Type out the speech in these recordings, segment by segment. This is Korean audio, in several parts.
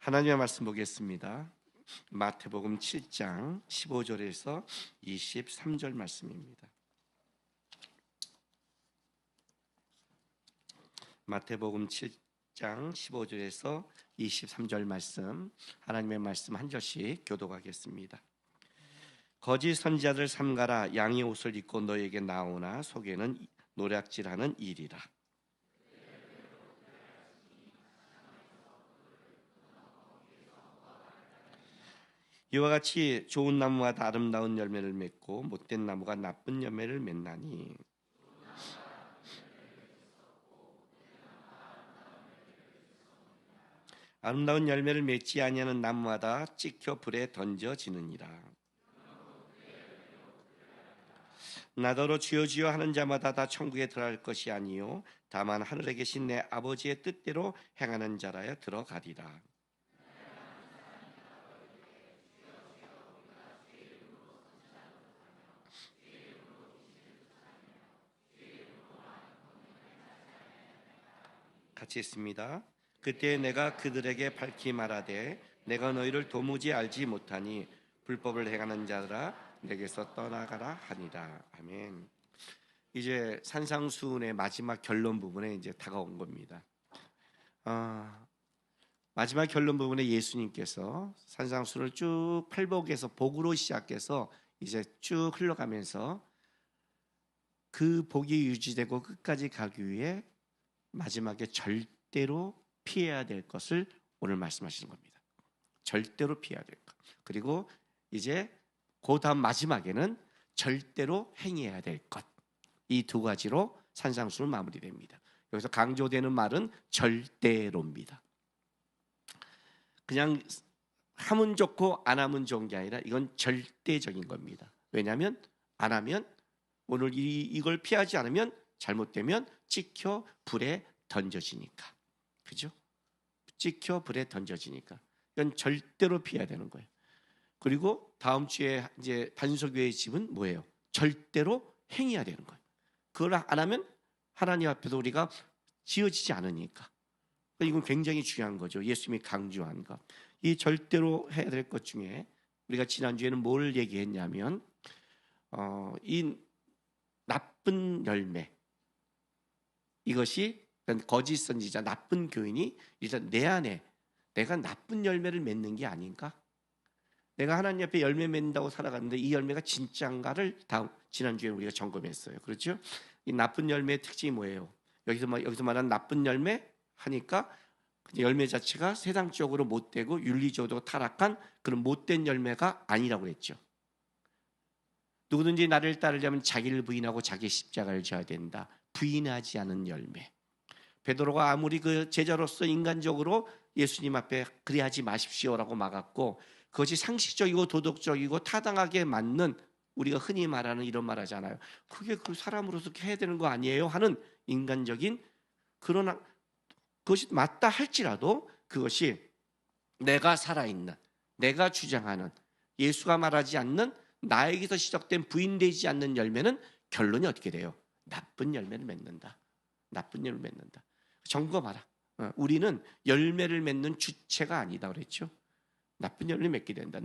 하나님의 말씀 보겠습니다. 마태복음 7장 15절에서 23절 말씀입니다. 마태복음 7장 15절에서 23절 말씀, 하나님의 말씀 한 절씩 교독하겠습니다. 거짓 선지자들 삼가라. 양의 옷을 입고 너에게 나오나 속에는 노략질하는 일이라. 이와 같이 좋은 나무가 아름다운 열매를 맺고 못된 나무가 나쁜 열매를 맺나니, 아름다운 열매를 맺지 아니하는 나무마다 찍혀 불에 던져지느니라. 나더러 주여 주여 하는 자마다 다 천국에 들어갈 것이 아니요 다만 하늘에 계신 내 아버지의 뜻대로 행하는 자라야 들어가리라. 같이 있습니다. 그때 내가 그들에게 밝히 말하되 내가 너희를 도무지 알지 못하니 불법을 행하는 자들아 내게서 떠나가라 하니라. 아멘. 이제 산상수훈의 마지막 결론 부분에 이제 다가온 겁니다. 마지막 결론 부분에 예수님께서 산상수훈을 쭉 팔복에서 복으로 시작해서 이제 쭉 흘러가면서 그 복이 유지되고 끝까지 가기 위해 마지막에 절대로 피해야 될 것을 오늘 말씀하시는 겁니다. 절대로 피해야 될 것. 그리고 이제 그 다음 마지막에는 절대로 행해야 될 것. 이 두 가지로 산상수훈은 마무리됩니다. 여기서 강조되는 말은 절대로입니다. 그냥 하면 좋고 안 하면 좋은 게 아니라 이건 절대적인 겁니다. 왜냐하면 안 하면 오늘 이걸 피하지 않으면 잘못되면 찍혀 불에 던져지니까. 그죠? 찍혀 불에 던져지니까. 이건 절대로 피해야 되는 거예요. 그리고 다음 주에 이제 반석교회의 집은 뭐예요? 절대로 행해야 되는 거예요. 그걸 안 하면 하나님 앞에서 우리가 지어지지 않으니까. 이건 굉장히 중요한 거죠. 예수님이 강조한 것. 이 절대로 해야 될 것 중에 우리가 지난주에는 뭘 얘기했냐면 이 나쁜 열매, 이것이 거짓 선지자, 나쁜 교인이 일단 내 안에 내가 나쁜 열매를 맺는 게 아닌가? 내가 하나님 앞에 열매 맺는다고 살아갔는데 이 열매가 진짜인가를 지난주에 우리가 점검했어요. 그렇죠? 이 나쁜 열매의 특징이 뭐예요? 여기서 말하는 나쁜 열매 하니까 열매 자체가 세상적으로 못되고 윤리적으로 타락한 그런 못된 열매가 아니라고 그랬죠. 누구든지 나를 따르려면 자기를 부인하고 자기 십자가를 져야 된다. 부인하지 않은 열매. 베드로가 아무리 그 제자로서 인간적으로 예수님 앞에 그리하지 마십시오라고 막았고, 그것이 상식적이고 도덕적이고 타당하게 맞는, 우리가 흔히 말하는 이런 말 하잖아요. 그게 그 사람으로서 해야 되는 거 아니에요? 하는 인간적인, 그러나 그것이 맞다 할지라도 그것이 내가 살아있는, 내가 주장하는, 예수가 말하지 않는 나에게서 시작된 부인되지 않는 열매는 결론이 어떻게 돼요? 나쁜 열매를 맺는다. 나쁜 열매를 맺는다. 점검하라. 우리는 열매를 맺는 주체가 아니다 그랬죠. 나쁜 열매를 맺게 된다.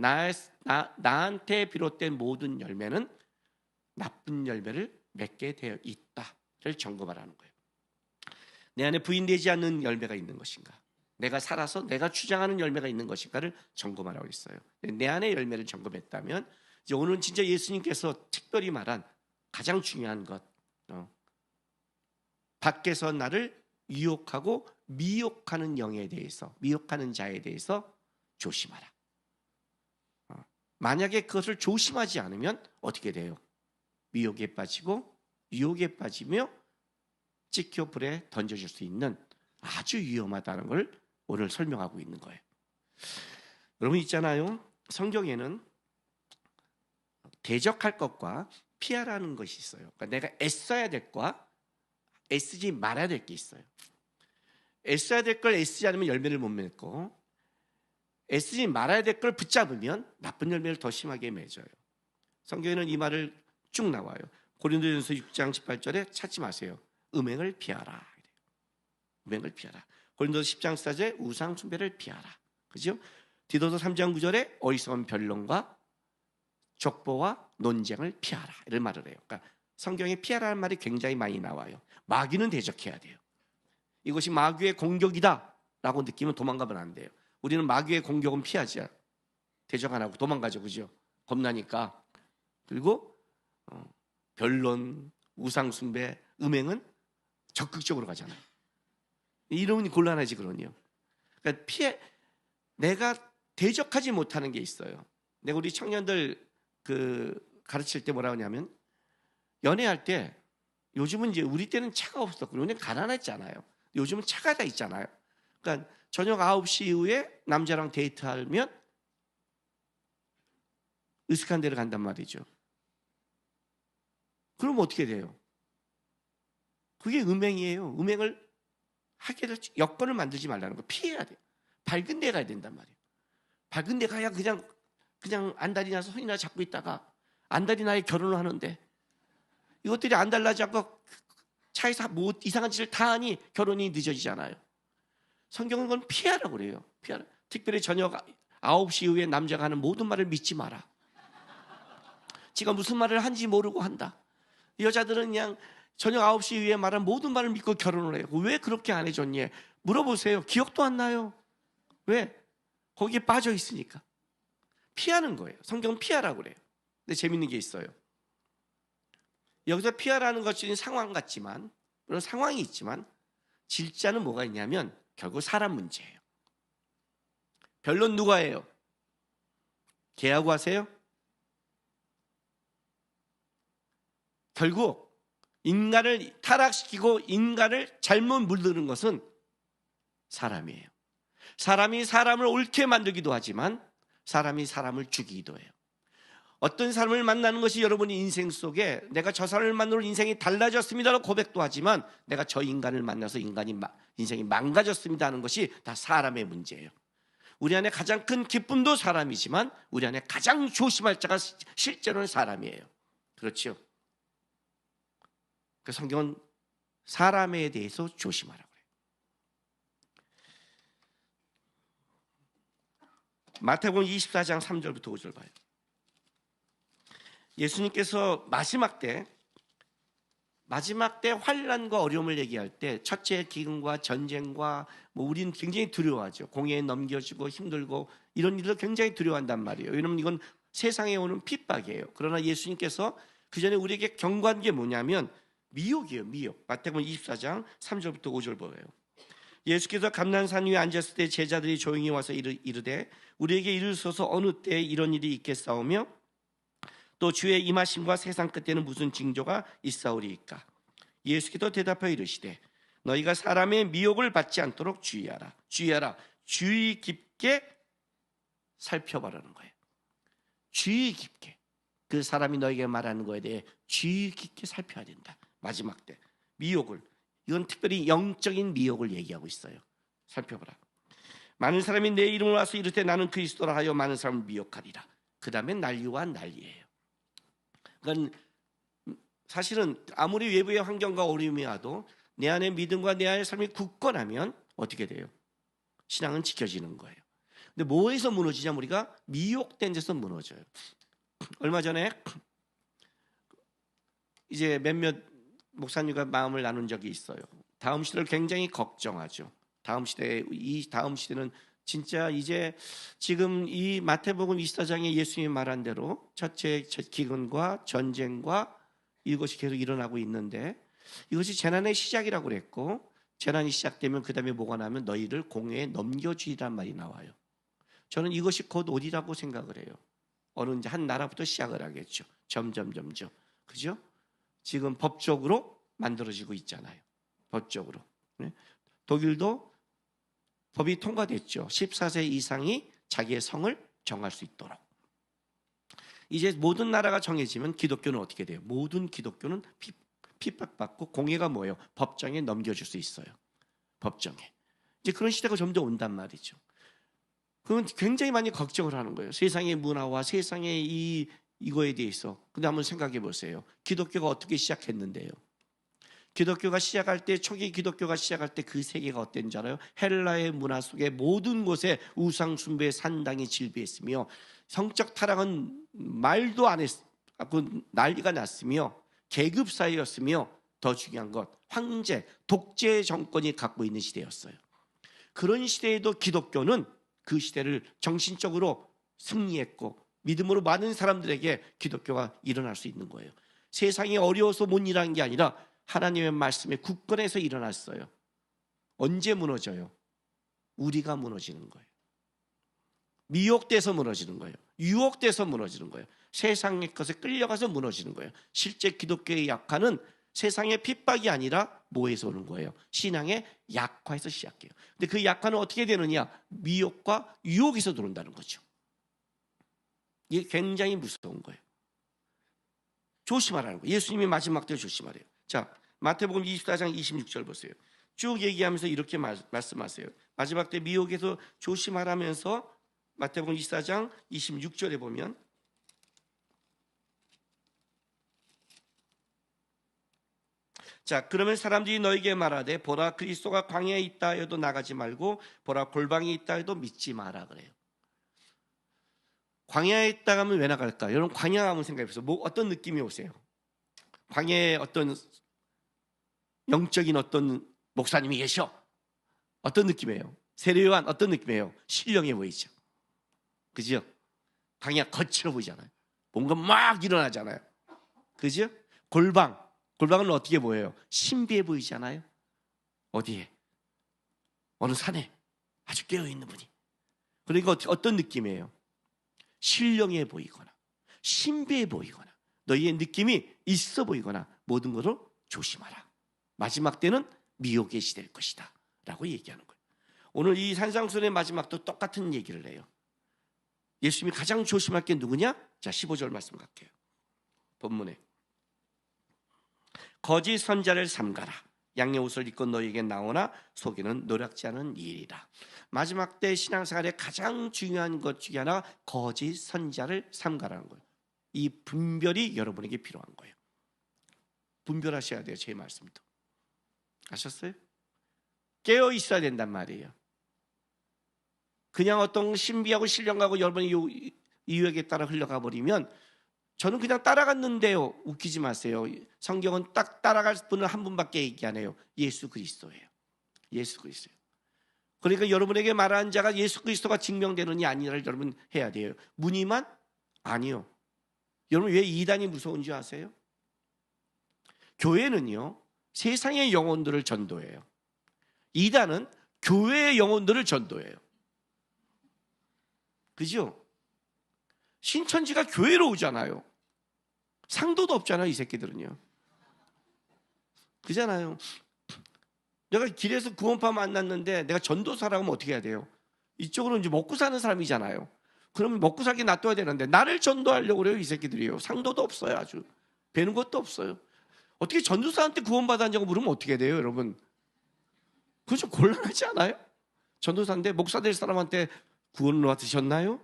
나한테 비롯된 모든 열매는 나쁜 열매를 맺게 되어 있다를 점검하라는 거예요. 내 안에 부인되지 않는 열매가 있는 것인가? 내가 살아서 내가 주장하는 열매가 있는 것인가를 점검하라고 했어요. 내 안에 열매를 점검했다면 이제 오늘은 진짜 예수님께서 특별히 말한 가장 중요한 것, 밖에서 나를 유혹하고 미혹하는 영에 대해서, 미혹하는 자에 대해서 조심하라. 만약에 그것을 조심하지 않으면 어떻게 돼요? 미혹에 빠지고 유혹에 빠지며 찍혀 불에 던져질 수 있는 아주 위험하다는 걸 오늘 설명하고 있는 거예요. 여러분 있잖아요. 성경에는 대적할 것과 피하라는 것이 있어요. 그러니까 내가 애써야 될 것과 애쓰지 말아야 될 게 있어요. 애써야 될 걸 애쓰지 않으면 열매를 못 맺고, 애쓰지 말아야 될 걸 붙잡으면 나쁜 열매를 더 심하게 맺어요. 성경에는 이 말을 쭉 나와요. 고린도전서 6장 18절에 찾지 마세요. 음행을 피하라. 음행을 피하라. 고린도서 10장 14절에 우상 숭배를 피하라. 그죠? 디도서 3장 9절에 어리석은 변론과 족보와 논쟁을 피하라 이런 말을 해요. 그러니까 성경에 피하라는 말이 굉장히 많이 나와요. 마귀는 대적해야 돼요. 이것이 마귀의 공격이다라고 느끼면 도망가면 안 돼요. 우리는 마귀의 공격은 피하지, 대적 안 하고 도망가죠, 그죠? 겁나니까. 그리고 변론, 우상숭배, 음행은 적극적으로 가잖아요. 이러면 곤란하지, 그러니요. 그러니까 내가 대적하지 못하는 게 있어요. 내가 우리 청년들 가르칠 때 뭐라 하냐면, 연애할 때 요즘은 이제 우리 때는 차가 없었고 우리는 가난했잖아요. 요즘은 차가 다 있잖아요. 그러니까 저녁 9시 이후에 남자랑 데이트하면 으슥한 데를 간단 말이죠. 그럼 어떻게 돼요? 그게 음행이에요. 음행을 하게 될 여건을 만들지 말라는 거. 피해야 돼요. 밝은 데 가야 된단 말이에요. 밝은 데 가야 그냥 안달이 나서 손이나 잡고 있다가 안달이 나야 결혼을 하는데, 이것들이 안달 나지 않고 차에서 뭐 이상한 짓을 다 하니 결혼이 늦어지잖아요. 성경은 그건 피하라고 그래요. 피하라. 특별히 저녁 9시 이후에 남자가 하는 모든 말을 믿지 마라. 지가 무슨 말을 한지 모르고 한다. 여자들은 그냥 저녁 9시 이후에 말한 모든 말을 믿고 결혼을 해요. 왜 그렇게 안 해줬니? 물어보세요. 기억도 안 나요. 왜? 거기에 빠져 있으니까. 피하는 거예요. 성경은 피하라고 그래요. 근데 재밌는 게 있어요. 여기서 피하라는 것이 상황 같지만, 그런 상황이 있지만 질자는 뭐가 있냐면 결국 사람 문제예요. 변론 누가 해요? 걔하고 하세요? 결국 인간을 타락시키고 인간을 잘못 물드는 것은 사람이에요. 사람이 사람을 옳게 만들기도 하지만 사람이 사람을 죽이기도 해요. 어떤 사람을 만나는 것이 여러분의 인생 속에 내가 저 사람을 만나로 인생이 달라졌습니다라고 고백도 하지만 내가 저 인간을 만나서 인생이 망가졌습니다 하는 것이 다 사람의 문제예요. 우리 안에 가장 큰 기쁨도 사람이지만 우리 안에 가장 조심할 자가 실제로는 사람이에요. 그렇죠? 그 성경은 사람에 대해서 조심하라고 해요. 마태복음 24장 3절부터 5절 봐요. 예수님께서 마지막 때 환난과 어려움을 얘기할 때 첫째 기근과 전쟁과 우리는 굉장히 두려워하죠. 공회에 넘겨지고 힘들고 이런 일을 굉장히 두려워한단 말이에요. 왜냐하면 이건 세상에 오는 핍박이에요. 그러나 예수님께서 그 전에 우리에게 경고한 게 뭐냐면 미혹이에요. 미혹. 마태복음 24장 3절부터 5절 보여요. 예수께서 감난산 위에 앉았을 때 제자들이 조용히 와서 이르되 우리에게 이르소서 어느 때에 이런 일이 있겠사오며 또 주의 임하심과 세상 끝에는 무슨 징조가 있사오리이까? 예수께서 대답하여 이르시되 너희가 사람의 미혹을 받지 않도록 주의하라. 주의하라. 주의 깊게 살펴보라는 거예요. 주의 깊게. 그 사람이 너에게 말하는 거에 대해 주의 깊게 살펴야 된다. 마지막 때 미혹을, 이건 특별히 영적인 미혹을 얘기하고 있어요. 살펴보라. 많은 사람이 내 이름을 와서 이르되 나는 그리스도라 하여 많은 사람을 미혹하리라. 그 다음에 난리와 난리예요. 그러니까 사실은 아무리 외부의 환경과 어려움이 와도 내 안에 믿음과 내 안에 삶이 굳건하면 어떻게 돼요? 신앙은 지켜지는 거예요. 근데 뭐에서 무너지냐? 우리가 미혹된 데서 무너져요. 얼마 전에 이제 몇몇 목사님과 마음을 나눈 적이 있어요. 다음 시대를 굉장히 걱정하죠. 이 다음 시대는 진짜 이제 지금 이 마태복음 24장에 예수님이 말한 대로 첫째 기근과 전쟁과 이것이 계속 일어나고 있는데 이것이 재난의 시작이라고 그랬고 재난이 시작되면 그 다음에 뭐가 나면 너희를 공회에 넘겨주리란 말이 나와요. 저는 이것이 곧 어디라고 생각을 해요. 어느 이제 한 나라부터 시작을 하겠죠. 점점 그죠? 지금 법적으로 만들어지고 있잖아요. 법적으로. 독일도 법이 통과됐죠. 14세 이상이 자기의 성을 정할 수 있도록. 이제 모든 나라가 정해지면 기독교는 어떻게 돼요? 모든 기독교는 핍박받고 공회가 뭐예요? 법정에 넘겨줄 수 있어요. 법정에. 이제 그런 시대가 점점 온단 말이죠. 그건 굉장히 많이 걱정을 하는 거예요. 세상의 문화와 세상의 이거에 대해서. 근데 한번 생각해 보세요. 기독교가 어떻게 시작했는데요? 기독교가 시작할 때, 초기 기독교가 시작할 때 그 세계가 어땠는지 알아요? 헬라의 문화 속에 모든 곳에 우상 숭배의 산당이 질비했으며 성적 타락은 말도 안 했고 난리가 났으며 계급 사회였으며 더 중요한 것, 황제, 독재 정권이 갖고 있는 시대였어요. 그런 시대에도 기독교는 그 시대를 정신적으로 승리했고 믿음으로 많은 사람들에게 기독교가 일어날 수 있는 거예요. 세상이 어려워서 못 일어난 게 아니라 하나님의 말씀에 굳건해서 일어났어요. 언제 무너져요? 우리가 무너지는 거예요. 미혹돼서 무너지는 거예요. 유혹돼서 무너지는 거예요. 세상의 것에 끌려가서 무너지는 거예요. 실제 기독교의 약화는 세상의 핍박이 아니라 뭐에서 오는 거예요? 신앙의 약화에서 시작해요. 근데 그 약화는 어떻게 되느냐? 미혹과 유혹에서 들어온다는 거죠. 이게 굉장히 무서운 거예요. 조심하라는 거예요. 예수님이 마지막 때 조심하래요. 자, 마태복음 24장 26절 보세요. 쭉 얘기하면서 이렇게 말씀하세요. 마지막 때 미혹에서 조심하라면서 마태복음 24장 26절에 보면 자, 그러면 사람들이 너에게 말하되 보라 그리스도가 광야에 있다 해도 나가지 말고 보라 골방에 있다 해도 믿지 마라 그래요. 광야에 있다 하면 왜 나갈까? 여러분 광야 하면 생각해 보세요. 뭐 어떤 느낌이 오세요? 광야에 어떤 영적인 어떤 목사님이 계셔. 어떤 느낌이에요? 세례요한 어떤 느낌이에요? 신령해 보이죠. 그죠? 광야 거칠어 보이잖아요. 뭔가 막 일어나잖아요. 그죠? 골방은 어떻게 보여요? 신비해 보이잖아요. 어디에? 어느 산에 아주 깨어있는 분이. 그러니까 어떤 느낌이에요? 신령해 보이거나 신비해 보이거나 너희의 느낌이 있어 보이거나 모든 것을 조심하라. 마지막 때는 미혹의 시대일 것이다 라고 얘기하는 거예요. 오늘 이 산상수훈의 마지막도 똑같은 얘기를 해요. 예수님이 가장 조심할 게 누구냐? 자, 15절 말씀 갈게요. 본문에 거짓 선자를 삼가라. 양의 옷을 입고 너희에게 나오나 속에는 노랗지 않은 일이라. 마지막 때 신앙생활의 가장 중요한 것 중에 하나 거짓 선자를 삼가라는 거예요. 이 분별이 여러분에게 필요한 거예요. 분별하셔야 돼요. 제 말씀도 아셨어요? 깨어 있어야 된단 말이에요. 그냥 어떤 신비하고 신령하고 여러분의 이유에 따라 흘러가 버리면 저는 그냥 따라갔는데요. 웃기지 마세요. 성경은 딱 따라갈 분은 한 분밖에 얘기 안 해요. 예수 그리스도예요. 예수 그리스도. 그러니까 여러분에게 말하는 자가 예수 그리스도가 증명되느냐 아니냐를 여러분 해야 돼요. 무늬만? 아니요. 여러분 왜 이단이 무서운지 아세요? 교회는요 세상의 영혼들을 전도해요. 이단은 교회의 영혼들을 전도해요. 그죠? 신천지가 교회로 오잖아요. 상도도 없잖아요. 이 새끼들은요. 그잖아요. 내가 길에서 구원파 만났는데 내가 전도사라고 하면 어떻게 해야 돼요? 이쪽으로 이제 먹고 사는 사람이잖아요. 그러면 먹고 살기 놔둬야 되는데 나를 전도하려고 그래요. 이 새끼들이요. 상도도 없어요. 아주 배는 것도 없어요. 어떻게 전도사한테 구원받았냐고 물으면 어떻게 돼요, 여러분? 그거 좀 곤란하지 않아요? 전도사인데 목사 될 사람한테 구원을 받으셨나요?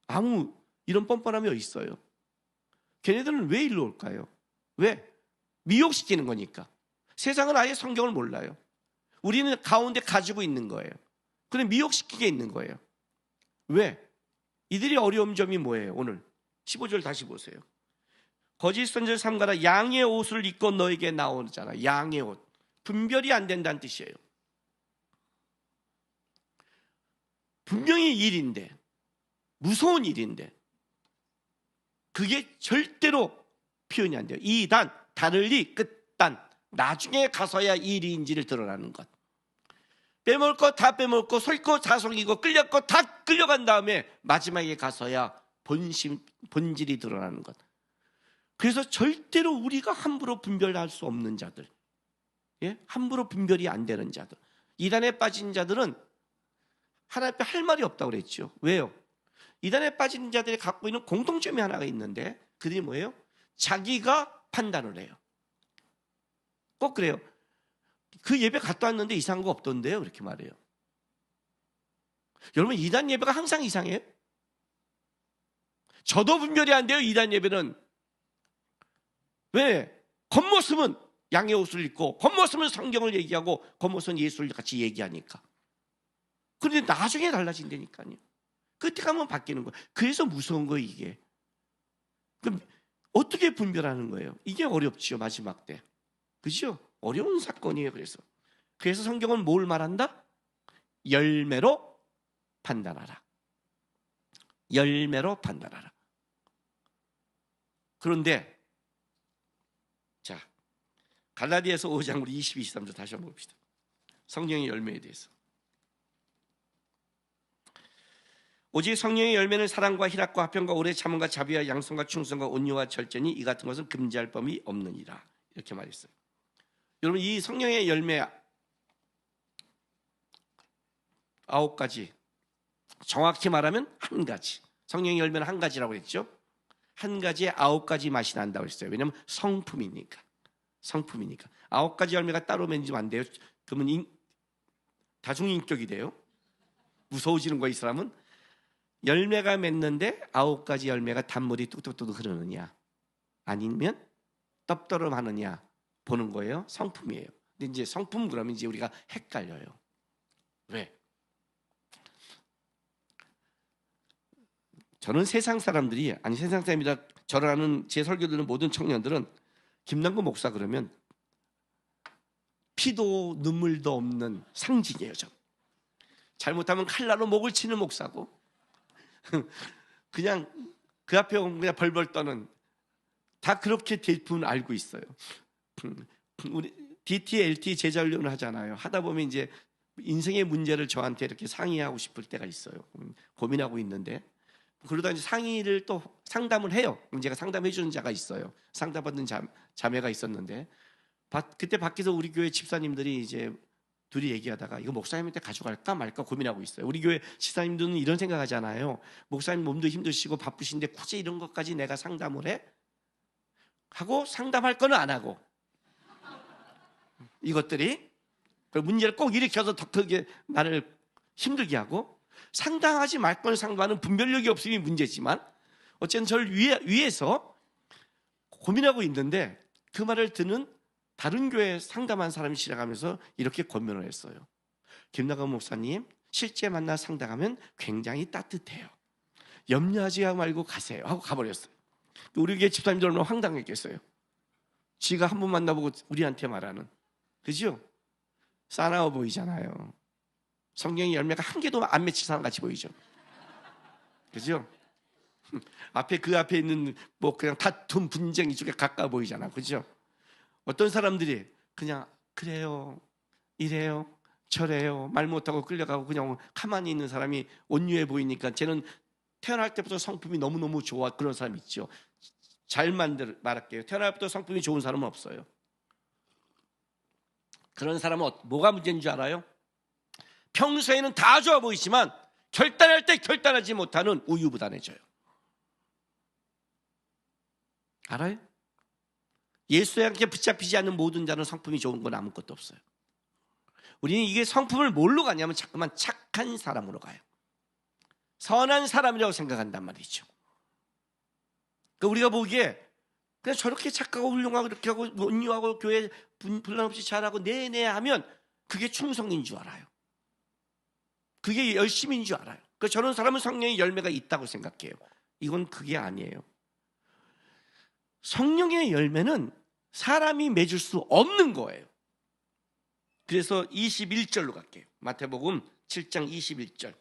아무 이런 뻔뻔함이 어디 있어요? 걔네들은 왜 일로 올까요? 왜? 미혹시키는 거니까. 세상은 아예 성경을 몰라요. 우리는 가운데 가지고 있는 거예요. 그래 미혹시키게 있는 거예요. 왜? 이들이 어려운 점이 뭐예요? 오늘 15절 다시 보세요. 거짓 선지자를 삼가라. 양의 옷을 입고 너에게 나오잖아. 양의 옷. 분별이 안 된다는 뜻이에요. 분명히 일인데 무서운 일인데 그게 절대로 표현이 안 돼요. 이단, 다를리, 끝단. 나중에 가서야 일인지를 드러나는 것. 빼먹을 거 다 빼먹고 속이고 다 속이고 끌릴 거 다 끌려간 다음에 마지막에 가서야 본질이 드러나는 것. 그래서 절대로 우리가 함부로 분별할 수 없는 자들, 예? 함부로 분별이 안 되는 자들, 이단에 빠진 자들은 하나님 앞에 할 말이 없다고 그랬죠. 왜요? 이단에 빠진 자들이 갖고 있는 공통점이 하나가 있는데 그들이 뭐예요? 자기가 판단을 해요. 꼭 그래요. 그 예배 갔다 왔는데 이상한 거 없던데요? 이렇게 말해요. 여러분 이단 예배가 항상 이상해요? 저도 분별이 안 돼요. 이단 예배는. 왜? 겉모습은 양의 옷을 입고 겉모습은 성경을 얘기하고 겉모습은 예수를 같이 얘기하니까. 그런데 나중에 달라진다니까요. 그때 가면 바뀌는 거예요. 그래서 무서운 거예요, 이게. 그럼 어떻게 분별하는 거예요? 이게 어렵죠, 마지막 때. 그죠? 어려운 사건이에요. 그래서 성경은 뭘 말한다? 열매로 판단하라. 열매로 판단하라. 그런데 자, 갈라디아서 5장 우리 22, 23절 다시 한번 봅시다. 성령의 열매에 대해서. 오직 성령의 열매는 사랑과 희락과 화평과 오래 참음과 자비와 양성과 충성과 온유와 절제니 이 같은 것은 금지할 범위 없느니라. 이렇게 말했어요. 여러분, 이 성령의 열매 9가지, 정확히 말하면 한 가지. 성령의 열매는 한 가지라고 했죠. 한 가지에 9가지 맛이 난다고 했어요. 왜냐하면 성품이니까. 9가지 열매가 따로 맺으면 안 돼요. 그러면 다중인격이 돼요. 무서워지는 거야, 이 사람은. 열매가 맺는데 9가지 열매가 단물이 뚝뚝뚝 흐르느냐 아니면 떡떠름하느냐 보는 거예요. 성품이에요. 근데 이제 성품 그러면 이제 우리가 헷갈려요. 왜? 저는 세상 사람들이, 아니 세상 사람이라 저를 아는 제 설교 듣는 모든 청년들은 김남구 목사 그러면 피도 눈물도 없는 상징이에요. 저. 잘못하면 칼날로 목을 치는 목사고 그냥 그 앞에 오면 그냥 벌벌 떠는, 다 그렇게 대부분 알고 있어요. 우리 DT, LT 제자훈련을 하잖아요. 하다 보면 이제 인생의 문제를 저한테 이렇게 상의하고 싶을 때가 있어요. 고민하고 있는데 그러다 이제 상의를 또 상담을 해요. 제가 상담해 주는 자가 있어요. 상담받는 자매가 있었는데 그때 밖에서 우리 교회 집사님들이 이제 둘이 얘기하다가 이거 목사님한테 가져갈까 말까 고민하고 있어요. 우리 교회 집사님들은 이런 생각하잖아요. 목사님 몸도 힘드시고 바쁘신데 굳이 이런 것까지 내가 상담을 해? 하고 상담할 거는 안 하고 이것들이 문제를 꼭 일으켜서 더 크게 나를 힘들게 하고, 상담하지 말 거는 상담하는 분별력이 없음이 문제지만 어쨌든 저를 위해서 고민하고 있는데 그 말을 듣는 다른 교회 상담한 사람이 지나가면서 이렇게 권면을 했어요. 김나간 목사님, 실제 만나 상담하면 굉장히 따뜻해요. 염려하지 말고 가세요 하고 가버렸어요. 우리 교회 집사님들 얼마나 황당했겠어요. 지가 한 번 만나보고 우리한테 말하는, 그죠? 싸나워 보이잖아요. 성경의 열매가 한 개도 안 맺힌 사람 같이 보이죠. 그죠? 그 앞에 있는 뭐 그냥 다툼 분쟁 이쪽에 가까워 보이잖아. 그죠? 어떤 사람들이 그냥 그래요, 이래요, 저래요 말 못하고 끌려가고 그냥 가만히 있는 사람이 온유해 보이니까 쟤는 태어날 때부터 성품이 너무너무 좋아. 그런 사람 있죠. 잘 말할게요. 태어날 때부터 성품이 좋은 사람은 없어요. 그런 사람은 뭐가 문제인 줄 알아요? 평소에는 다 좋아 보이지만 결단할 때 결단하지 못하는 우유부단해져요. 알아요? 예수에 함께 붙잡히지 않는 모든 자는 성품이 좋은 건 아무것도 없어요. 우리는 이게 성품을 뭘로 가냐면 자꾸만 착한 사람으로 가요. 선한 사람이라고 생각한단 말이죠. 그러니까 우리가 보기에 그냥 저렇게 착하고 훌륭하고 이렇게 하고 온유하고 교회 분란 없이 잘하고 네네 하면 그게 충성인 줄 알아요. 그게 열심인 줄 알아요. 그러니까 저런 사람은 성령의 열매가 있다고 생각해요. 이건 그게 아니에요. 성령의 열매는 사람이 맺을 수 없는 거예요. 그래서 21절로 갈게요. 마태복음 7장 21절.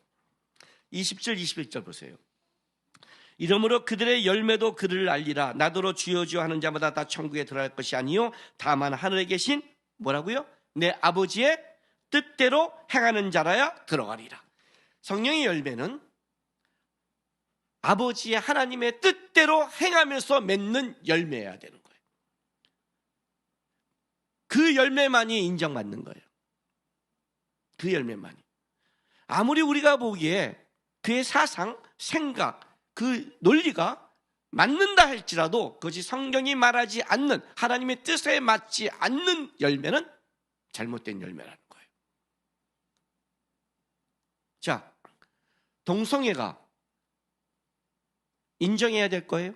20절 21절 보세요. 이러므로 그들의 열매도 그들을 알리라. 나더러 주여 주여 하는 자마다 다 천국에 들어갈 것이 아니요 다만 하늘에 계신 뭐라고요? 내 아버지의 뜻대로 행하는 자라야 들어가리라. 성령의 열매는 아버지의 하나님의 뜻대로 행하면서 맺는 열매여야 되는 거예요. 그 열매만이 인정받는 거예요. 그 열매만이. 아무리 우리가 보기에 그의 사상, 생각, 그 논리가 맞는다 할지라도 그것이 성경이 말하지 않는, 하나님의 뜻에 맞지 않는 열매는 잘못된 열매라는 거예요. 자, 동성애가 인정해야 될 거예요?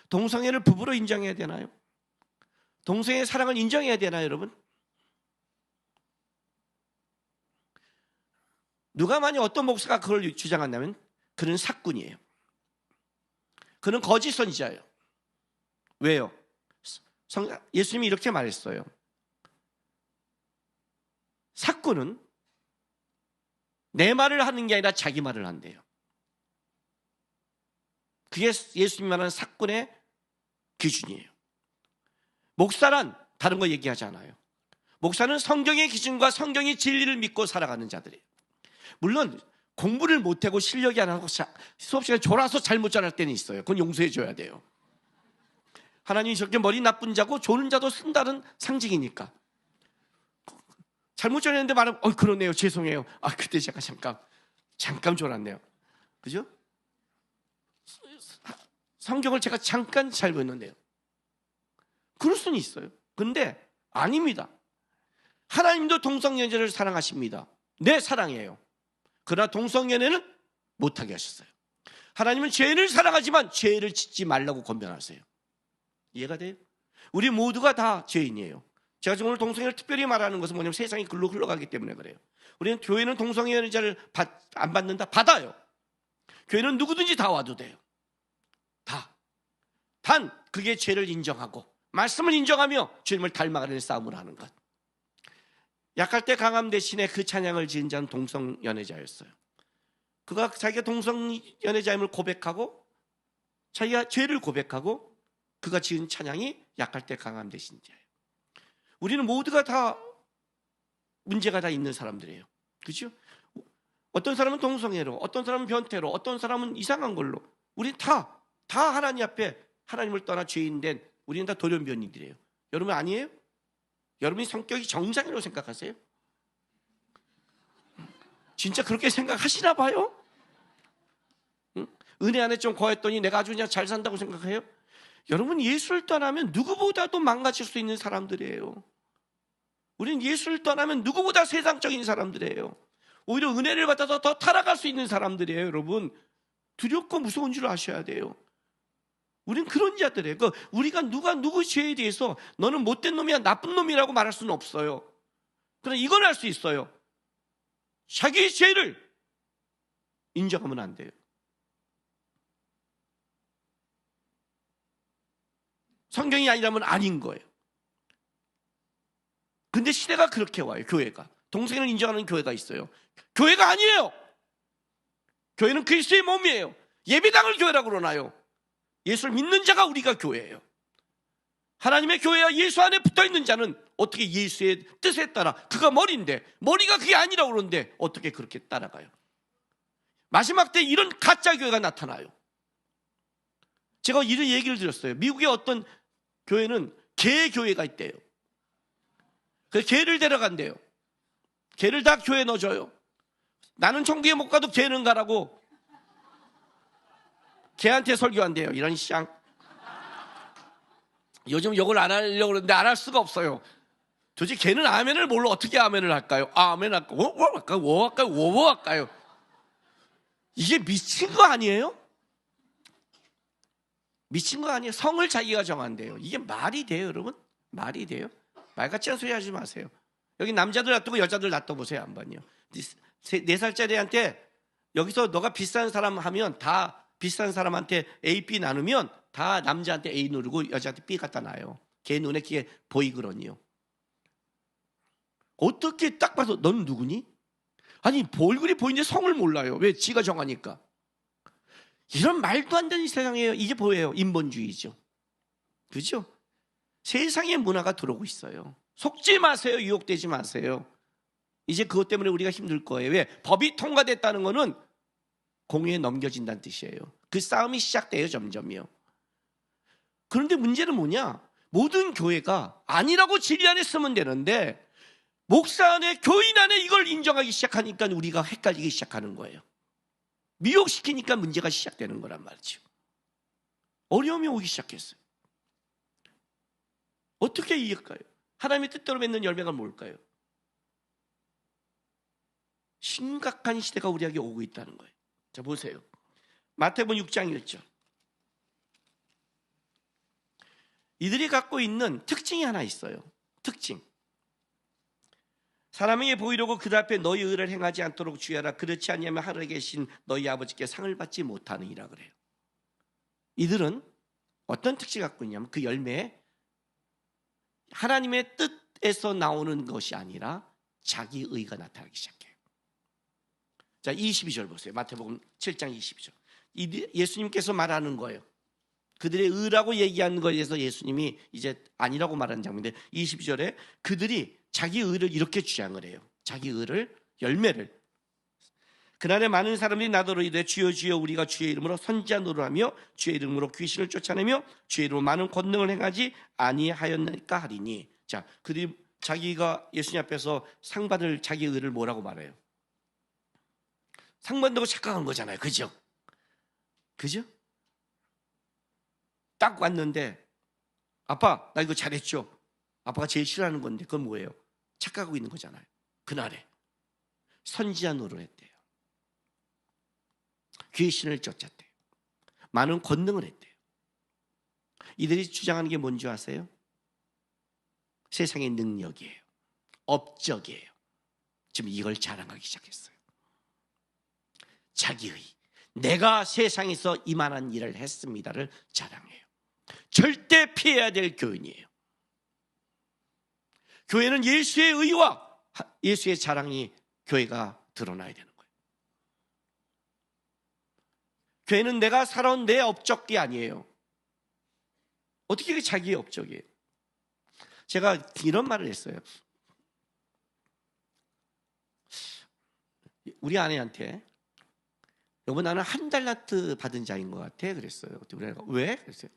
동성애를 부부로 인정해야 되나요? 동성애의 사랑을 인정해야 되나요, 여러분? 누가 만약 어떤 목사가 그걸 주장한다면 그는 사꾼이에요. 그는 거짓 선지자예요. 왜요? 예수님이 이렇게 말했어요. 사꾼은 내 말을 하는 게 아니라 자기 말을 한대요. 그게 예수님이 말하는 사꾼의 기준이에요. 목사란 다른 거 얘기하지 않아요. 목사는 성경의 기준과 성경의 진리를 믿고 살아가는 자들이에요. 물론 공부를 못하고 실력이 안 하고 수업 시간에 졸아서 잘못 전할 때는 있어요. 그건 용서해 줘야 돼요. 하나님이 저렇게 머리 나쁜 자고 조는 자도 쓴다는 상징이니까. 잘못 전했는데 말하면 그러네요, 죄송해요. 그때 제가 잠깐 졸았네요. 그죠? 성경을 제가 잠깐 잘 보였는데요. 그럴 수는 있어요. 근데 아닙니다. 하나님도 동성연애를 사랑하십니다. 네, 사랑해요. 그러나 동성연애는 못하게 하셨어요. 하나님은 죄인을 사랑하지만 죄를 짓지 말라고 권면하세요. 이해가 돼요? 우리 모두가 다 죄인이에요. 제가 지금 오늘 동성애를 특별히 말하는 것은 뭐냐면 세상이 글로 흘러가기 때문에 그래요. 우리는 교회는 동성연애자를 안 받는다? 받아요. 교회는 누구든지 다 와도 돼요. 다. 단 그게 죄를 인정하고 말씀을 인정하며 주님을 닮아가는 싸움을 하는 것. 약할 때 강함 대신에 그 찬양을 지은 자는 동성연애자였어요. 그가 자기가 동성연애자임을 고백하고 자기가 죄를 고백하고 그가 지은 찬양이 약할 때 강함 대신 자예요. 우리는 모두가 다 문제가 다 있는 사람들이에요. 그렇죠? 어떤 사람은 동성애로, 어떤 사람은 변태로, 어떤 사람은 이상한 걸로. 우리는 다 하나님 앞에 하나님을 떠나 죄인된 우리는 다 돌연변이들이에요. 여러분 아니에요? 여러분이 성격이 정상이라고 생각하세요? 진짜 그렇게 생각하시나 봐요? 응? 은혜 안에 좀 거했더니 내가 아주 그냥 잘 산다고 생각해요? 여러분 예수를 떠나면 누구보다도 망가질 수 있는 사람들이에요. 우리는 예수를 떠나면 누구보다 세상적인 사람들이에요. 오히려 은혜를 받아서 더 타락할 수 있는 사람들이에요. 여러분 두렵고 무서운 줄 아셔야 돼요. 우리는 그런 자들이에요. 우리가 누구 죄에 대해서 너는 못된 놈이야 나쁜 놈이라고 말할 수는 없어요. 그러나 이건 할 수 있어요. 자기의 죄를 인정하면 안 돼요. 성경이 아니라면 아닌 거예요. 근데 시대가 그렇게 와요. 교회가 동성애를 인정하는 교회가 있어요. 교회가 아니에요. 교회는 그리스도의 몸이에요. 예배당을 교회라고 그러나요? 예수를 믿는 자가 우리가 교회예요. 하나님의 교회와 예수 안에 붙어있는 자는 어떻게 예수의 뜻에 따라, 그가 머리인데 머리가 그게 아니라고 그러는데 어떻게 그렇게 따라가요? 마지막 때 이런 가짜 교회가 나타나요. 제가 이런 얘기를 들었어요. 미국의 어떤 교회는 개 교회가 있대요. 그래서 개를 데려간대요. 개를 다 교회에 넣어줘요. 나는 천국에 못 가도 개는 가라고 개한테 설교한대요. 이런 쌍. 요즘 욕을 안 하려고 그러는데 안 할 수가 없어요. 도대체 개는 아멘을 뭘로 어떻게 아멘을 할까요? 아멘 할까요? 워 할까요? 워 할까요? 이게 미친 거 아니에요? 미친 거 아니에요? 성을 자기가 정한대요. 이게 말이 돼요, 여러분? 말이 돼요? 말 같지 않은 소리 하지 마세요. 여기 남자들 놔두고 여자들 놔둬보세요, 한번요. 4살짜리한테 여기서 너가 비싼 사람 하면 다 비싼 사람한테 A, B 나누면 다 남자한테 A 누르고 여자한테 B 갖다 놔요. 걔 눈에 그게 보이거든요. 어떻게 딱 봐서 넌 누구니? 아니 얼굴이 보이는데 성을 몰라요. 왜? 지가 정하니까. 이런 말도 안 되는 세상이에요. 이게 뭐예요? 인본주의죠. 그죠? 세상의 문화가 들어오고 있어요. 속지 마세요. 유혹되지 마세요. 이제 그것 때문에 우리가 힘들 거예요. 왜? 법이 통과됐다는 거는 공의에 넘겨진다는 뜻이에요. 그 싸움이 시작돼요. 점점이요. 그런데 문제는 뭐냐? 모든 교회가 아니라고 진리 안에 쓰면 되는데 목사 안에 교인 안에 이걸 인정하기 시작하니까 우리가 헷갈리기 시작하는 거예요. 미혹시키니까 문제가 시작되는 거란 말이죠. 어려움이 오기 시작했어요. 어떻게 이해할까요? 하나님의 뜻대로 맺는 열매가 뭘까요? 심각한 시대가 우리에게 오고 있다는 거예요. 자, 보세요. 마태복음 6장 1절. 이들이 갖고 있는 특징이 하나 있어요. 특징. 사람에게 보이려고 그들 앞에 너희 의를 행하지 않도록 주의하라. 그렇지 않으면 하늘에 계신 너희 아버지께 상을 받지 못하느니라 그래요. 이들은 어떤 특징을 갖고 있냐면 그 열매에 하나님의 뜻에서 나오는 것이 아니라 자기 의가 나타나기 시작해요. 자, 22절 보세요. 마태복음 7장 22절. 예수님께서 말하는 거예요. 그들의 의라고 얘기하는 것에 대해서 예수님이 이제 아니라고 말하는 장면인데 22절에 그들이 자기 의를 이렇게 주장을 해요. 자기 의를, 열매를. 그날에 많은 사람들이 나더러 이르되 주여 주여 우리가 주의 이름으로 선지자 노릇하며 주의 이름으로 귀신을 쫓아내며 주의 이름으로 많은 권능을 행하지 아니하였나이까 하리니. 자, 그들이 자기가 예수님 앞에서 상 받을 자기 의를 뭐라고 말해요? 상 받는다고 착각한 거잖아요. 그죠? 그죠? 딱 왔는데 아빠 나 이거 잘했죠. 아빠가 제일 싫어하는 건데 그건 뭐예요? 착각하고 있는 거잖아요. 그날에 선지자 노릇을 했대요. 귀신을 쫓았대요. 많은 권능을 했대요. 이들이 주장하는 게 뭔지 아세요? 세상의 능력이에요. 업적이에요. 지금 이걸 자랑하기 시작했어요. 자기의 내가 세상에서 이만한 일을 했습니다를 자랑해요. 절대 피해야 될 교인이에요. 교회는 예수의 의와 예수의 자랑이 교회가 드러나야 되는 거예요. 교회는 내가 살아온 내 업적이 아니에요. 어떻게 그게 자기의 업적이에요? 제가 이런 말을 했어요. 우리 아내한테 여보 나는 한 달란트 받은 자인 것 같아 그랬어요. 우리 아내가 왜? 그랬어요.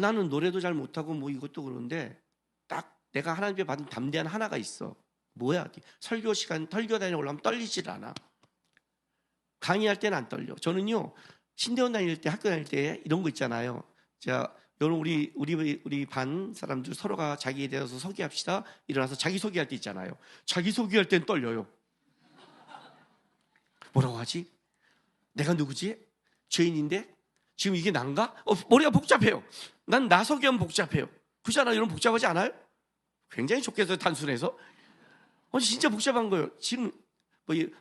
나는 노래도 잘 못하고 뭐 이것도 그런데 딱 내가 하나님께 받은 담대한 하나가 있어. 뭐야? 설교 시간 설교 다니러 올라가면 떨리질 않아. 강의할 때는 안 떨려. 저는요 신대원 다닐 때 학교 다닐 때 이런 거 있잖아요. 자, 여러분 우리 반 사람들 서로가 자기에 대해서 소개합시다. 일어나서 자기 소개할 때 있잖아요. 자기 소개할 땐 떨려요. 뭐라고 하지? 내가 누구지? 죄인인데 지금 이게 난가? 머리가 복잡해요. 난 나 소개하면 복잡해요. 그렇지 않아요? 여러분 복잡하지 않아요? 굉장히 좋겠어요. 단순해서. 진짜 복잡한 거예요. 지금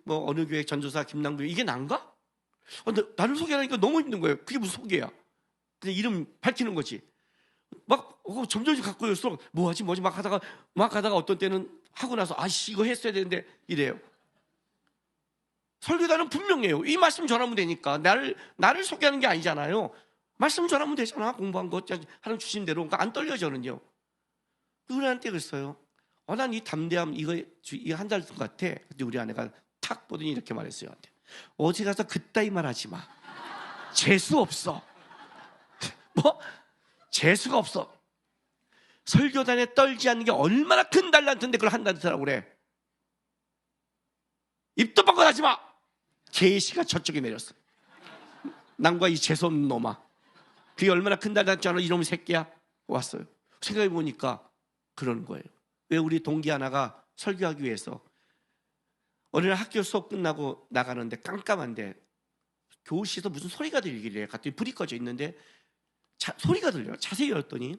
뭐 어느 교회 전도사 김남구 이게 난가? 나를 소개하니까 너무 힘든 거예요. 그게 무슨 소개야? 그냥 이름 밝히는 거지. 막 점점 갖고 있을수록 뭐하지 막 하다가 어떤 때는 하고 나서 아씨 이거 했어야 되는데 이래요. 설교단은 분명해요. 이 말씀 전하면 되니까 나를 소개하는 게 아니잖아요. 말씀 전하면 되잖아. 공부한 거 하나님 주신 대로. 그러니까 안 떨려 저는요. 우리한테 그랬어요. 난 이 담대함 이거 한 달 같아. 근데 우리 아내가 탁 보더니 이렇게 말했어요. 어디 가서 그따위 말하지 마. 재수 없어. 뭐? 재수가 없어. 설교단에 떨지 않는 게 얼마나 큰 달란트인데 그걸 한 달란트라고 그래. 입도 뻥긋 하지 마. 계시가 저쪽에 내렸어. 난과 이 재수없는 놈아. 그게 얼마나 큰 달란트 알아? 이놈의 새끼야. 왔어요. 생각해 보니까 그러는 거예요. 왜 우리 동기 하나가 설교하기 위해서 어느 날 학교 수업 끝나고 나가는데 깜깜한데 교실에서 무슨 소리가 들리길래 갔더니 불이 꺼져 있는데 소리가 들려요. 자세히 열었더니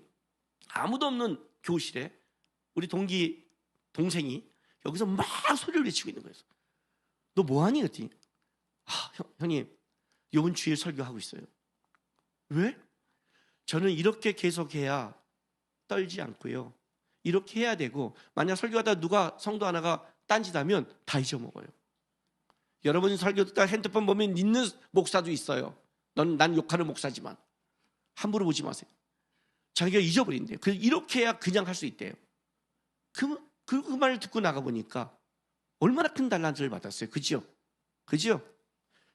아무도 없는 교실에 우리 동생이 여기서 막 소리를 외치고 있는 거예요. 너 뭐하니? 그랬더니 형님 이번 주일 설교하고 있어요. 왜? 저는 이렇게 계속해야 떨지 않고요. 이렇게 해야 되고 만약 설교하다 누가 성도 하나가 딴짓하면 다 잊어먹어요. 여러분 설교 듣다 핸드폰 보면 있는 목사도 있어요. 난 욕하는 목사지만 함부로 보지 마세요. 자기가 잊어버린대요. 이렇게 해야 그냥 할 수 있대요. 그 말을 듣고 나가보니까 얼마나 큰 달란트를 받았어요. 그죠?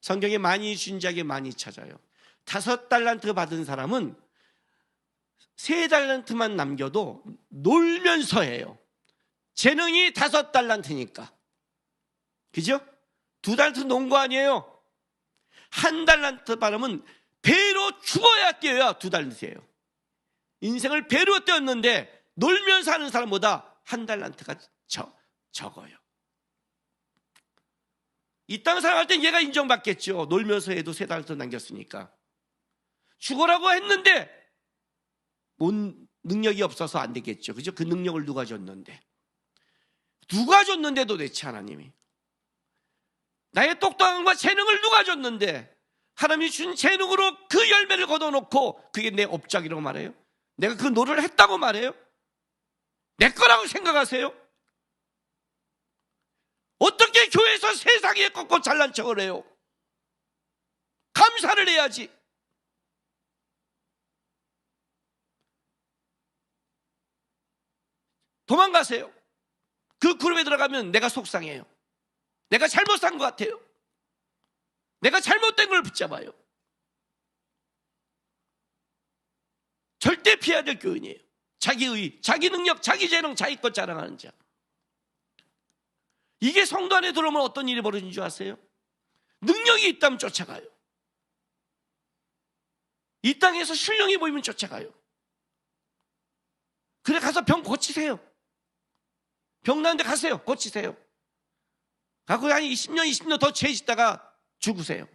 성경에 많이 준 자에게 많이 찾아요. 5달란트 받은 사람은 3달란트만 남겨도 놀면서 해요. 재능이 5달란트니까. 그죠? 2달란트 놓은 거 아니에요. 1달란트 받으면 배로 죽어야 뛰어야 2달란트예요. 인생을 배로 뛰었는데 놀면서 하는 사람보다 1달란트가 적어요. 이 땅 살아갈 땐 얘가 인정받겠죠. 놀면서 해도 3달란트 남겼으니까. 죽어라고 했는데 능력이 없어서 안 되겠죠. 그죠? 그 능력을 누가 줬는데? 누가 줬는데 도대체 하나님이? 나의 똑똑함과 재능을 누가 줬는데 하나님이 준 재능으로 그 열매를 거둬놓고 그게 내 업적이라고 말해요? 내가 그 노를 했다고 말해요? 내 거라고 생각하세요? 어떻게 교회에서 세상에 꺾고 잘난 척을 해요? 감사를 해야지. 도망가세요. 그 그룹에 들어가면 내가 속상해요. 내가 잘못 산 것 같아요. 내가 잘못된 걸 붙잡아요. 절대 피해야 될 교인이에요. 자기의, 자기 능력, 자기 재능, 자기 것 자랑하는 자. 이게 성도 안에 들어오면 어떤 일이 벌어지는 줄 아세요? 능력이 있다면 쫓아가요. 이 땅에서 신령이 보이면 쫓아가요. 그래 가서 병 고치세요. 병 나는데 가세요. 고치세요. 가고 한 20년, 20년 더 죄짓다가 죽으세요.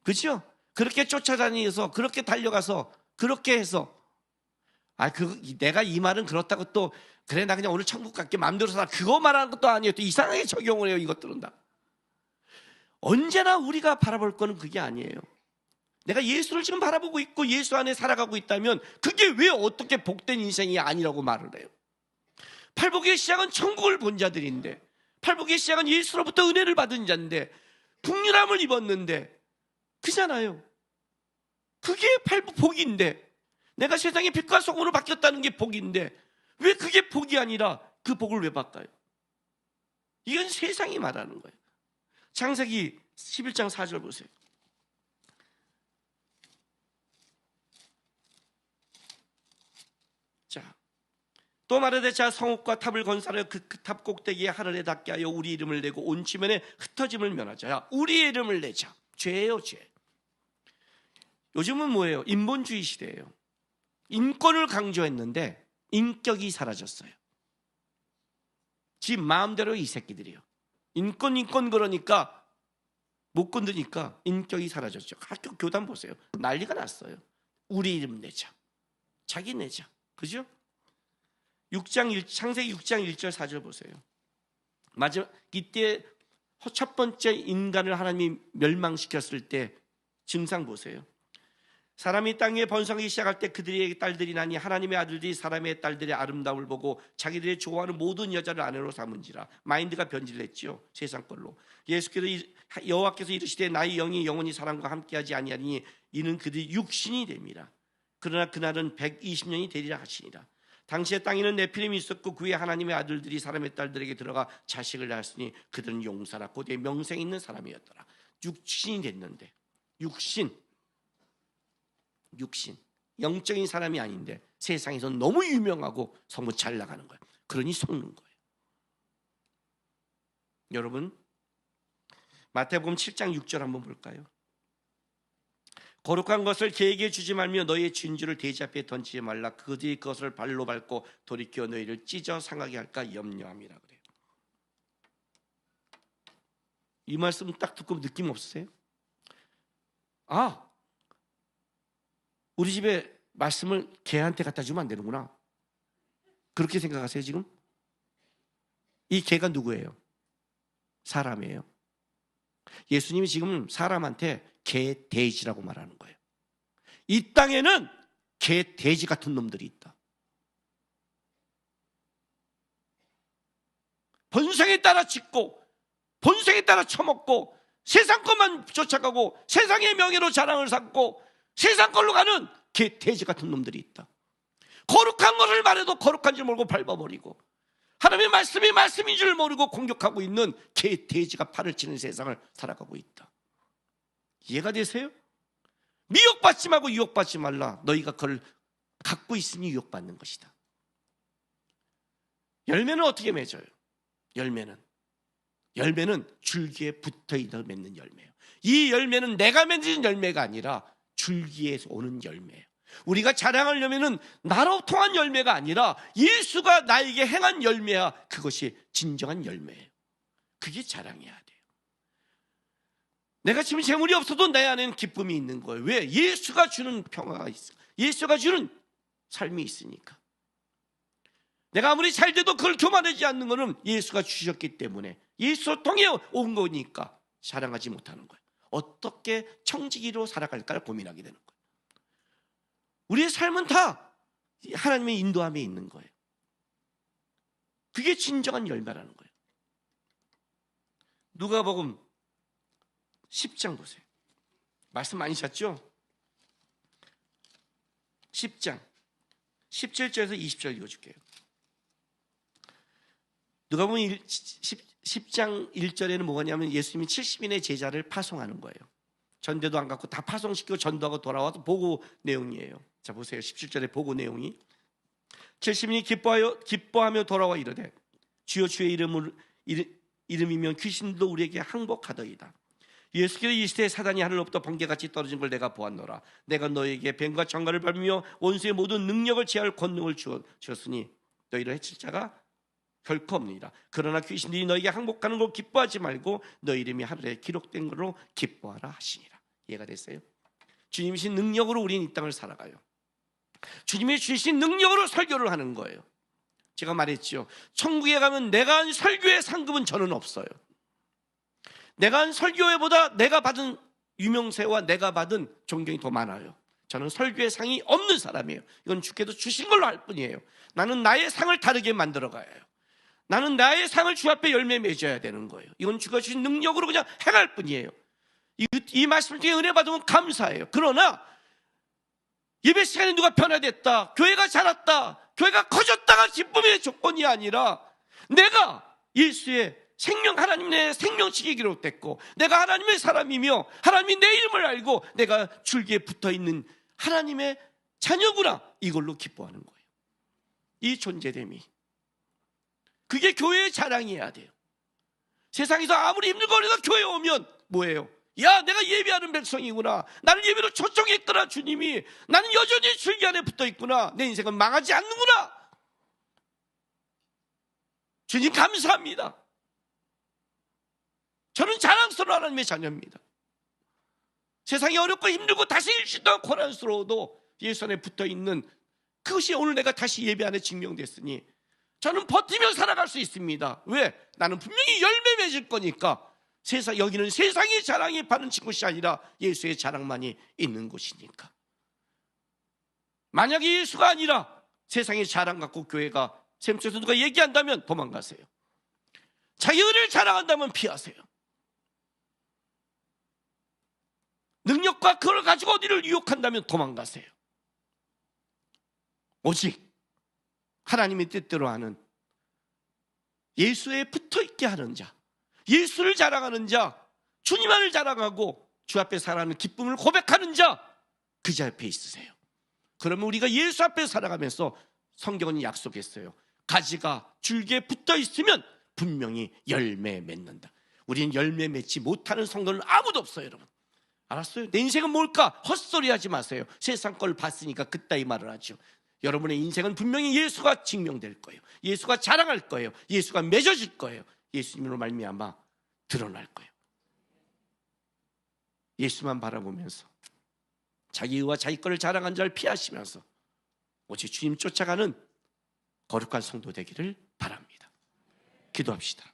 그렇죠? 그렇게 쫓아다니면서 그렇게 달려가서 그렇게 해서 내가 이 말은 그렇다고 또 그래 나 그냥 오늘 천국 갈게 마음대로 살아 그거 말하는 것도 아니에요. 또 이상하게 적용을 해요. 이것들은 다. 언제나 우리가 바라볼 거는 그게 아니에요. 내가 예수를 지금 바라보고 있고 예수 안에 살아가고 있다면 그게 왜 어떻게 복된 인생이 아니라고 말을 해요? 팔복의 시작은 천국을 본 자들인데 팔복의 시작은 예수로부터 은혜를 받은 자인데 국률함을 입었는데 그잖아요. 그게 복인데 내가 세상의 빛과 소금으로 바뀌었다는 게 복인데 왜 그게 복이 아니라 그 복을 왜 바꿔요? 이건 세상이 말하는 거예요. 창세기 11장 4절 보세요. 자, 또 말하되 자 성읍과 탑을 건설하여 그 탑 꼭대기에 하늘에 닿게 하여 우리 이름을 내고 온 지면에 흩어짐을 면하자. 야, 우리 이름을 내자. 죄예요, 죄. 요즘은 뭐예요? 인본주의 시대예요. 인권을 강조했는데 인격이 사라졌어요. 지 마음대로 이 새끼들이요. 인권 그러니까 못 건드니까 인격이 사라졌죠. 학교 교단 보세요. 난리가 났어요. 우리 이름 내자. 자기 내자. 그죠? 창세기 6장 1절 4절 보세요. 마지막 이때 첫 번째 인간을 하나님이 멸망시켰을 때 증상 보세요. 사람이 땅에 번성하기 시작할 때 그들의 딸들이 나니 하나님의 아들들이 사람의 딸들의 아름다움을 보고 자기들이 좋아하는 모든 여자를 아내로 삼은지라. 마인드가 변질했죠. 세상 걸로. 예수께서 여호와께서 이르시되 나의 영이 영원히 사람과 함께하지 아니하니 이는 그들이 육신이 됩니다. 그러나 그날은 120년이 되리라 하시니라. 당시에 땅에는 네피림이 있었고 그의 하나님의 아들들이 사람의 딸들에게 들어가 자식을 낳았으니 그들은 용사라 고대 명성 있는 사람이었더라. 육신이 됐는데 육신 영적인 사람이 아닌데 세상에서 너무 유명하고 너무 잘 나가는 거예요. 그러니 속는 거예요. 여러분 마태복음 7장 6절 한번 볼까요? 거룩한 것을 개에게 주지 말며 너희의 진주를 돼지 앞에 던지지 말라. 그들이 그것을 발로 밟고 돌이켜 너희를 찢어 상하게 할까 염려함이라 그래요. 이 말씀 딱 듣고 느낌 없으세요? 우리 집에 말씀을 개한테 갖다 주면 안 되는구나. 그렇게 생각하세요 지금? 이 개가 누구예요? 사람이에요. 예수님이 지금 사람한테 개, 돼지라고 말하는 거예요. 이 땅에는 개, 돼지 같은 놈들이 있다. 본성에 따라 짓고 본성에 따라 처먹고 세상 것만 쫓아가고 세상의 명예로 자랑을 삼고 세상 걸로 가는 개, 돼지 같은 놈들이 있다. 거룩한 것을 말해도 거룩한 줄 모르고 밟아버리고 하나님의 말씀이 말씀인 줄 모르고 공격하고 있는 개, 돼지가 팔을 치는 세상을 살아가고 있다. 이해가 되세요? 미혹받지 말고 유혹받지 말라. 너희가 그걸 갖고 있으니 유혹받는 것이다. 열매는 어떻게 맺어요? 열매는 줄기에 붙어있어 맺는 열매예요. 이 열매는 내가 맺은 열매가 아니라 줄기에서 오는 열매예요. 우리가 자랑할 열매는 나로 통한 열매가 아니라 예수가 나에게 행한 열매야. 그것이 진정한 열매예요. 그게 자랑해야 돼요. 내가 지금 재물이 없어도 내 안에는 기쁨이 있는 거예요. 왜? 예수가 주는 평화가 있어. 예수가 주는 삶이 있으니까. 내가 아무리 잘 돼도 그걸 교만하지 않는 것은 예수가 주셨기 때문에, 예수 통해 온 거니까 자랑하지 못하는 거예요. 어떻게 청지기로 살아갈까를 고민하게 되는 거예요. 우리의 삶은 다 하나님의 인도함에 있는 거예요. 그게 진정한 열매라는 거예요. 누가복음 10장 보세요. 말씀 많이 셨죠? 10장 17절에서 20절 읽어줄게요. 누가복음 10장 1절에는 뭐냐면 예수님이 70인의 제자를 파송하는 거예요. 전대도 안 갖고 다 파송시키고 전도하고 돌아와서 보고 내용이에요. 자 보세요. 17절의 보고 내용이 70인이 기뻐하며 돌아와 이르되 주여 주의 이름이면 귀신도 우리에게 항복하더이다. 예수께서 이시되 사단이 하늘로부터 번개같이 떨어진 걸 내가 보았노라. 내가 너에게 뱀과 정갈을 밟으며 원수의 모든 능력을 제할 권능을 주었으니 너희를 해칠 자가 결코 없느니라. 그러나 귀신들이 너에게 항복하는 걸 기뻐하지 말고 너희 이름이 하늘에 기록된 걸로 기뻐하라 하시니라. 이해가 됐어요? 주님이 주신 능력으로 우리는 이 땅을 살아가요. 주님이 주신 능력으로 설교를 하는 거예요. 제가 말했죠. 천국에 가면 내가 한 설교의 상급은 저는 없어요. 내가 한 설교회보다 내가 받은 유명세와 내가 받은 존경이 더 많아요. 저는 설교의 상이 없는 사람이에요. 이건 주께서 주신 걸로 할 뿐이에요. 나는 나의 상을 다르게 만들어 가야 해요. 나는 나의 상을 주 앞에 열매 맺어야 되는 거예요. 이건 주가 주신 능력으로 그냥 행할 뿐이에요. 이 말씀을 통해 은혜 받으면 감사해요. 그러나 예배 시간에 누가 변화됐다, 교회가 자랐다, 교회가 커졌다가 기쁨의 조건이 아니라 내가 예수의 생명, 하나님 내 생명책에 기록됐고 내가 하나님의 사람이며 하나님이 내 이름을 알고 내가 줄기에 붙어있는 하나님의 자녀구나, 이걸로 기뻐하는 거예요. 이 존재됨이, 그게 교회의 자랑이어야 돼요. 세상에서 아무리 힘들거리다 교회에 오면 뭐예요? 야, 내가 예배하는 백성이구나, 나를 예배로 초청했구나, 주님이 나는 여전히 줄기 안에 붙어있구나, 내 인생은 망하지 않는구나, 주님 감사합니다. 저는 자랑스러운 하나님의 자녀입니다. 세상이 어렵고 힘들고 다시 일시 동안 고난스러워도 예수 안에 붙어있는 그것이 오늘 내가 다시 예배 안에 증명됐으니 저는 버티며 살아갈 수 있습니다. 왜? 나는 분명히 열매 맺을 거니까. 여기는 세상의 자랑이 받는 곳이 아니라 예수의 자랑만이 있는 곳이니까. 만약에 예수가 아니라 세상의 자랑 갖고 교회가 샘쪽에서 누가 얘기한다면 도망가세요. 자기 은혜를 자랑한다면 피하세요. 능력과 그걸 가지고 어디를 유혹한다면 도망가세요. 오직 하나님의 뜻대로 하는, 예수에 붙어있게 하는 자, 예수를 자랑하는 자, 주님만을 자랑하고 주 앞에 살아가는 기쁨을 고백하는 자, 그 자 옆에 있으세요. 그러면 우리가 예수 앞에 살아가면서 성경은 약속했어요. 가지가 줄기에 붙어있으면 분명히 열매 맺는다. 우리는 열매 맺지 못하는 성도는 아무도 없어요, 여러분. 알았어요? 내 인생은 뭘까? 헛소리 하지 마세요. 세상 걸 봤으니까 그따위 말을 하죠. 여러분의 인생은 분명히 예수가 증명될 거예요. 예수가 자랑할 거예요. 예수가 맺어질 거예요. 예수님으로 말미암아 드러날 거예요. 예수만 바라보면서 자기 의와 자기 것을 자랑한 자를 피하시면서 오직 주님 쫓아가는 거룩한 성도 되기를 바랍니다. 기도합시다.